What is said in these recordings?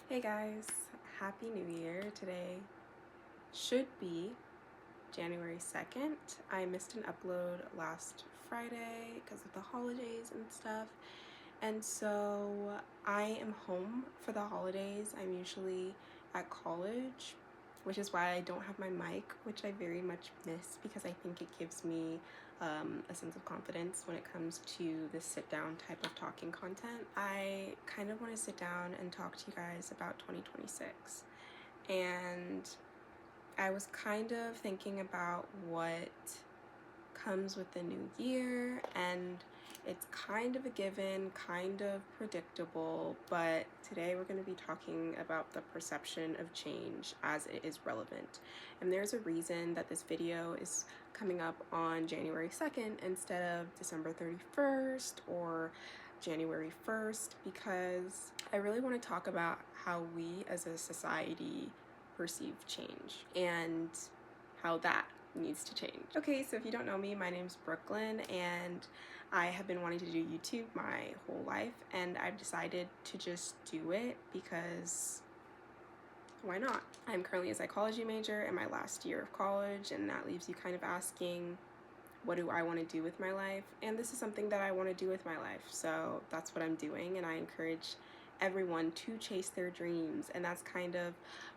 Hey guys, Happy New Year. Today should be January 2nd. I missed an upload last Friday because of the holidays and stuff. And so I am home for the holidays. I'm usually at college, which is why I don't have my mic, which I very much miss because I think it gives me a sense of confidence when it comes to this sit down type of talking content. I kind of want to sit down and talk to you guys about 2026. And I was kind of thinking about what comes with the new year, and it's kind of a given, kind of predictable, but today we're going to be talking about the perception of change as it is relevant. And there's a reason that this video is coming up on January 2nd instead of December 31st or January 1st, because I really want to talk about how we as a society perceive change and how that needs to change. Okay, so if you don't know me, my name's Brooklyn, and I have been wanting to do YouTube my whole life, and I've decided to just do it because why not? I'm currently a psychology major in my last year of college, and that leaves you kind of asking, what do I want to do with my life? And this is something that I want to do with my life, so that's what I'm doing, and I encourage everyone to chase their dreams, and that's kind of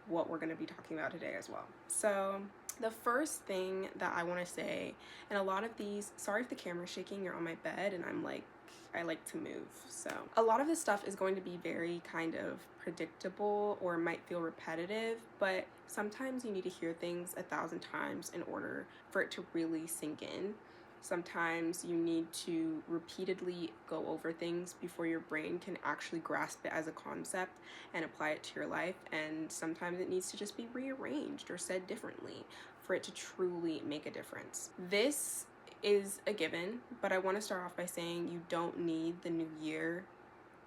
what we're going to be talking about today as well. So the first thing that I want to say, and a lot of these, sorry if the camera's shaking, you're on my bed and I like to move. So a lot of this stuff is going to be very kind of predictable or might feel repetitive, but sometimes you need to hear things 1,000 times in order for it to really sink in. Sometimes you need to repeatedly go over things before your brain can actually grasp it as a concept and apply it to your life. And sometimes it needs to just be rearranged or said differently for it to truly make a difference. This is a given, but I want to start off by saying you don't need the new year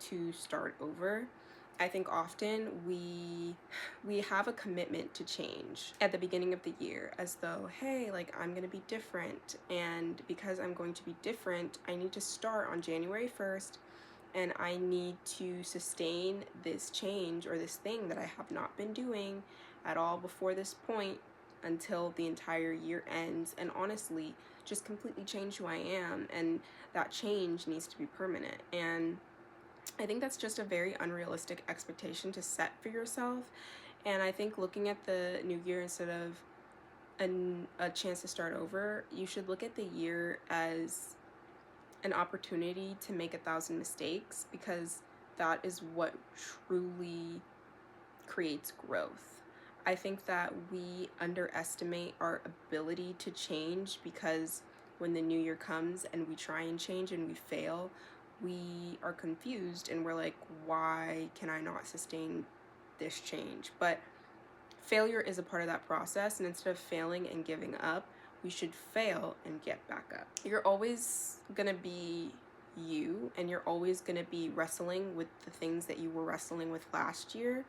to start over. I think often we have a commitment to change at the beginning of the year, as though, hey, like, I'm going to be different, and because I'm going to be different, I need to start on January 1st, and I need to sustain this change or this thing that I have not been doing at all before this point until the entire year ends, and honestly just completely change who I am, and that change needs to be permanent. And I think that's just a very unrealistic expectation to set for yourself. And I think looking at the new year instead of a chance to start over, you should look at the year as an opportunity to make 1,000 mistakes, because that is what truly creates growth. I think that we underestimate our ability to change, because when the new year comes and we try and change and we fail, we are confused and we're like, why can I not sustain this change? But failure is a part of that process, and instead of failing and giving up, we should fail and get back up. You're always gonna be you, and you're always going to be wrestling with the things that you were wrestling with last year,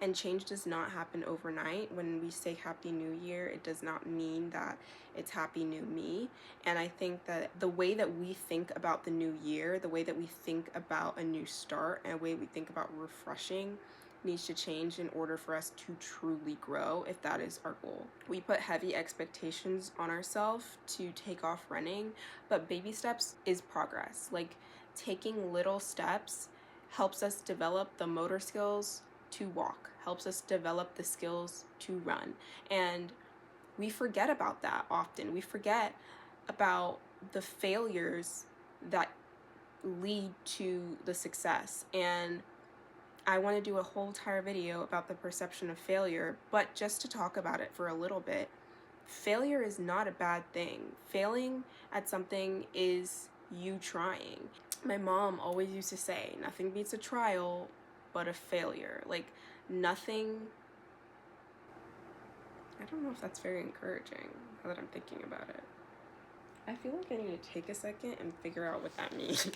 and change does not happen overnight. When we say Happy New Year, it does not mean that it's Happy New Me. And I think that the way that we think about the new year, the way that we think about a new start, and the way we think about refreshing needs to change in order for us to truly grow, if that is our goal. We put heavy expectations on ourselves to take off running, but baby steps is progress. Like, taking little steps helps us develop the motor skills to walk, helps us develop the skills to run. And we forget about that often. We forget about the failures that lead to the success. And I want to do a whole entire video about the perception of failure, but just to talk about it for a little bit, failure is not a bad thing. Failing at something is you trying. My mom always used to say, nothing beats a trial but a failure. Like, nothing, I don't know if that's very encouraging now that I'm thinking about it. I feel like I need to take a second and figure out what that means.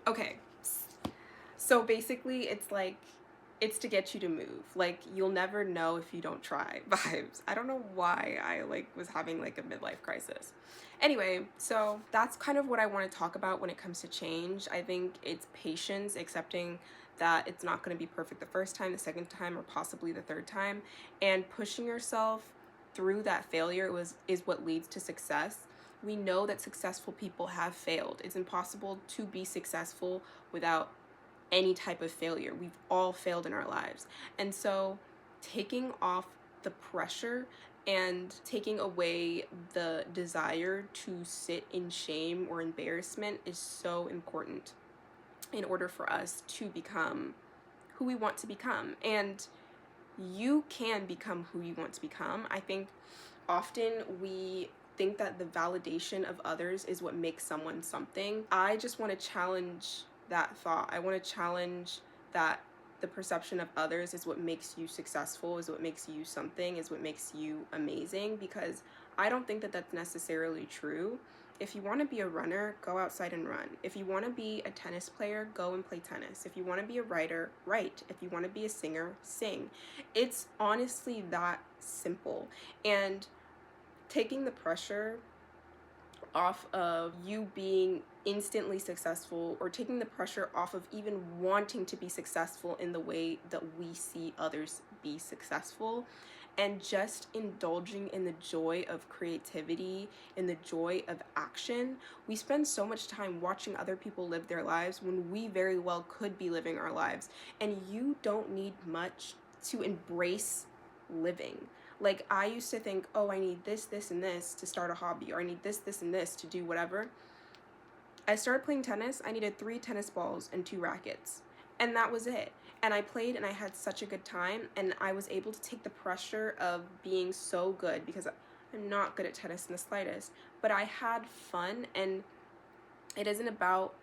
Okay. So basically, it's like it's to get you to move. Like, you'll never know if you don't try vibes. I don't know why I like was having like a midlife crisis. Anyway, so that's kind of what I want to talk about when it comes to change. I think it's patience, accepting that it's not going to be perfect the first time, the second time, or possibly the third time, and pushing yourself through that failure is what leads to success. We know that successful people have failed. It's impossible to be successful without any type of failure. We've all failed in our lives. And so taking off the pressure and taking away the desire to sit in shame or embarrassment is so important in order for us to become who we want to become. And you can become who you want to become. I think often we think that the validation of others is what makes someone something. I just want to challenge that thought. I want to challenge that the perception of others is what makes you successful, is what makes you something, is what makes you amazing, because I don't think that that's necessarily true. If you want to be a runner, go outside and run. If you want to be a tennis player, go and play tennis. If you want to be a writer, write. If you want to be a singer, sing. It's honestly that simple. And taking the pressure off of you being instantly successful, or taking the pressure off of even wanting to be successful in the way that we see others be successful, and just indulging in the joy of creativity, in the joy of action. We spend so much time watching other people live their lives when we very well could be living our lives, and you don't need much to embrace living. Like, I used to think, oh, I need this, this, and this to start a hobby, or I need this, this, and this to do whatever. I started playing tennis. I needed 3 tennis balls and 2 rackets, and that was it. And I played, and I had such a good time, and I was able to take the pressure of being so good, because I'm not good at tennis in the slightest, but I had fun. And it isn't about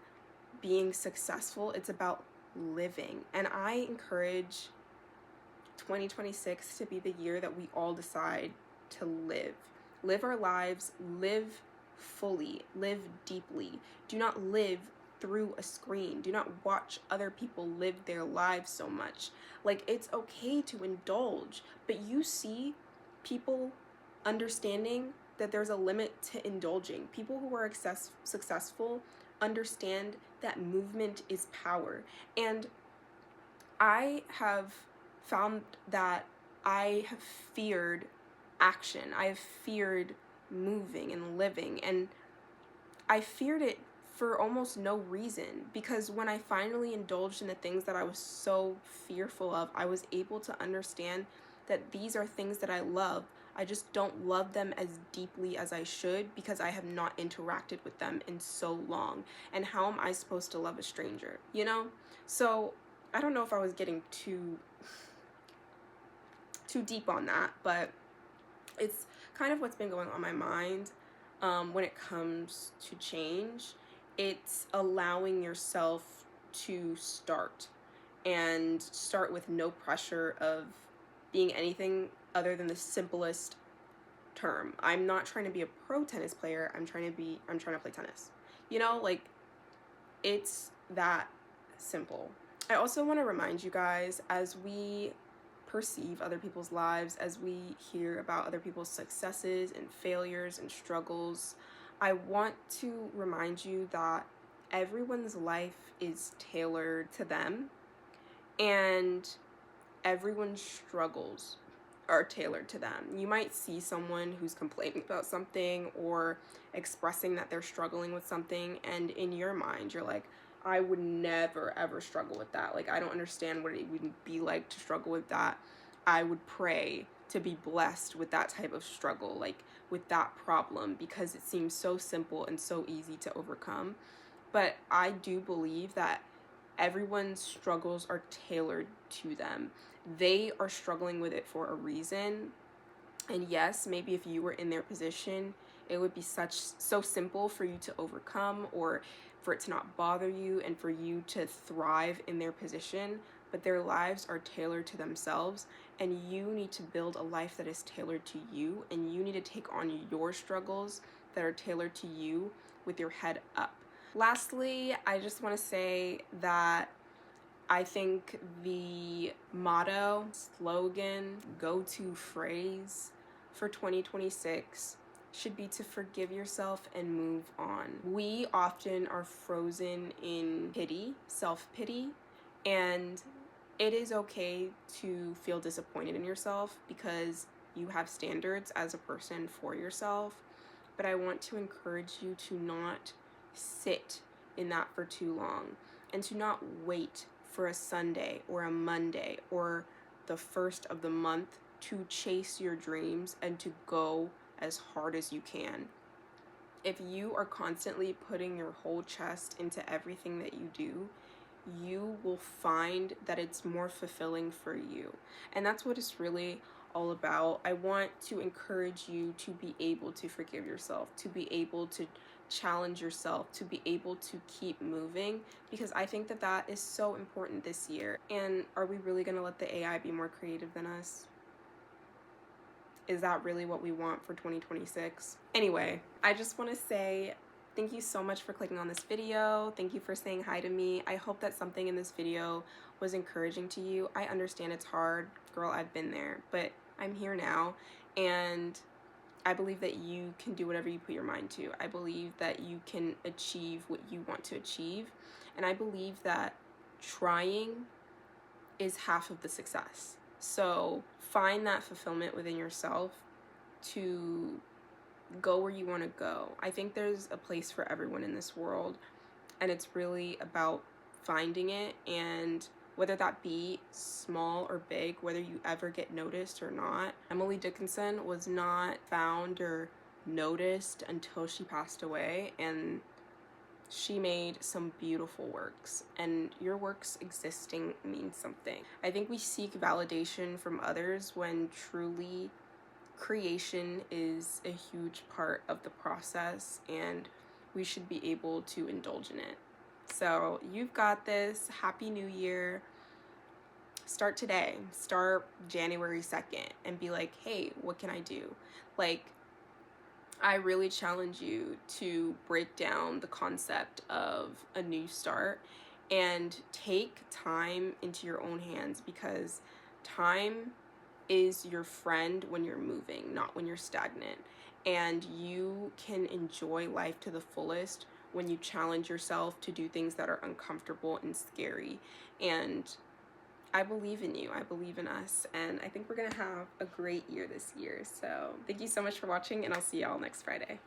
being successful, it's about living. And I encourage 2026 to be the year that we all decide to live our lives, live fully, live deeply. Do not live through a screen. Do not watch other people live their lives so much. Like, it's okay to indulge, but you see people understanding that there's a limit to indulging. People who are successful understand that movement is power. And I have found that I have feared action. I have feared moving and living, and I feared it for almost no reason, because when I finally indulged in the things that I was so fearful of, I was able to understand that these are things that I love. I just don't love them as deeply as I should, because I have not interacted with them in so long. And how am I supposed to love a stranger, you know? So I don't know if I was getting too deep on that, but it's kind of what's been going on my mind when it comes to change. It's allowing yourself to start, and start with no pressure of being anything other than the simplest term. I'm not trying to be a pro tennis player. I'm trying to play tennis. You know, like, it's that simple. I also want to remind you guys, as we perceive other people's lives, as we hear about other people's successes and failures and struggles, I want to remind you that everyone's life is tailored to them, and everyone's struggles are tailored to them. You might see someone who's complaining about something or expressing that they're struggling with something, and in your mind you're like, I would never ever struggle with that. Like, I don't understand what it would be like to struggle with that. I would pray to be blessed with that type of struggle, like with that problem, because it seems so simple and so easy to overcome. But I do believe that everyone's struggles are tailored to them. They are struggling with it for a reason. And yes, maybe if you were in their position, it would be so simple for you to overcome, or for it to not bother you, and for you to thrive in their position. But their lives are tailored to themselves, and you need to build a life that is tailored to you, and you need to take on your struggles that are tailored to you with your head up. Lastly, I just want to say that I think the motto, slogan, go-to phrase for 2026 should be to forgive yourself and move on. We often are frozen in pity, self-pity, and it is okay to feel disappointed in yourself because you have standards as a person for yourself. But I want to encourage you to not sit in that for too long and to not wait for a Sunday or a Monday or the first of the month to chase your dreams and to go as hard as you can. If you are constantly putting your whole chest into everything that you do, you will find that it's more fulfilling for you. And that's what it's really all about. I want to encourage you to be able to forgive yourself, to be able to challenge yourself, to be able to keep moving, because I think that that is so important this year. And are we really going to let the AI be more creative than us? Is that really what we want for 2026? Anyway, I just want to say thank you so much for clicking on this video. Thank you for saying hi to me. I hope that something in this video was encouraging to you. I understand it's hard. Girl, I've been there, but I'm here now, and I believe that you can do whatever you put your mind to. I believe that you can achieve what you want to achieve, and I believe that trying is half of the success. So find that fulfillment within yourself to go where you want to go. I think there's a place for everyone in this world, and it's really about finding it, and whether that be small or big, whether you ever get noticed or not. Emily Dickinson was not found or noticed until she passed away, and she made some beautiful works, and your works existing means something. I think we seek validation from others when truly creation is a huge part of the process, and we should be able to indulge in it. So you've got this. Happy New Year. Start today. Start January 2nd and be like, hey, what can I do? Like, I really challenge you to break down the concept of a new start and take time into your own hands, because time is your friend when you're moving, not when you're stagnant. And you can enjoy life to the fullest when you challenge yourself to do things that are uncomfortable and scary. And I believe in you. I believe in us. And I think we're going to have a great year this year. So thank you so much for watching, and I'll see y'all next Friday.